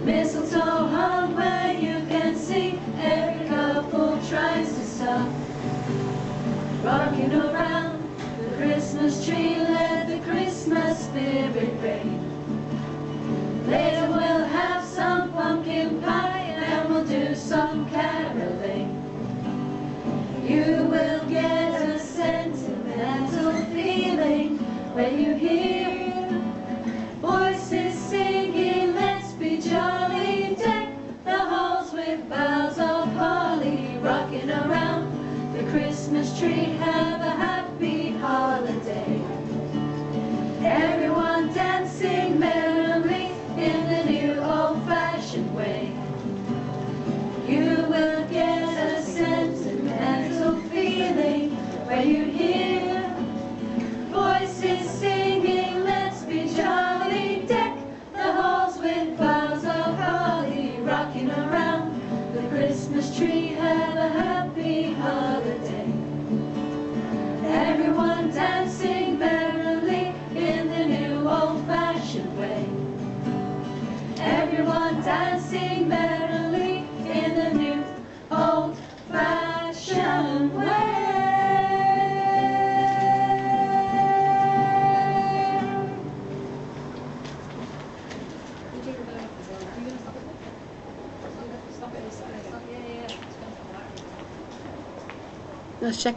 Mistletoe hung where you can see every couple tries to stop. Rocking around the Christmas tree, let the Christmas spirit reign. Later we'll have some pumpkin pie and we'll do some caroling. You will get a sentimental feeling when you hear voices singing, let's be jolly, deck the halls with boughs of holly. Rocking around the Christmas tree, have a happy holiday. Everyone dancing merrily in the new old-fashioned way. You will get a sentimental feeling when you hear voices singing, let's be jolly, deck the halls with boughs of holly. Rocking around the Christmas tree, have a happy holiday. Everyone dancing merrily in the new old-fashioned way. Everyone dancing merrily in the new old-fashioned way. Let's check it.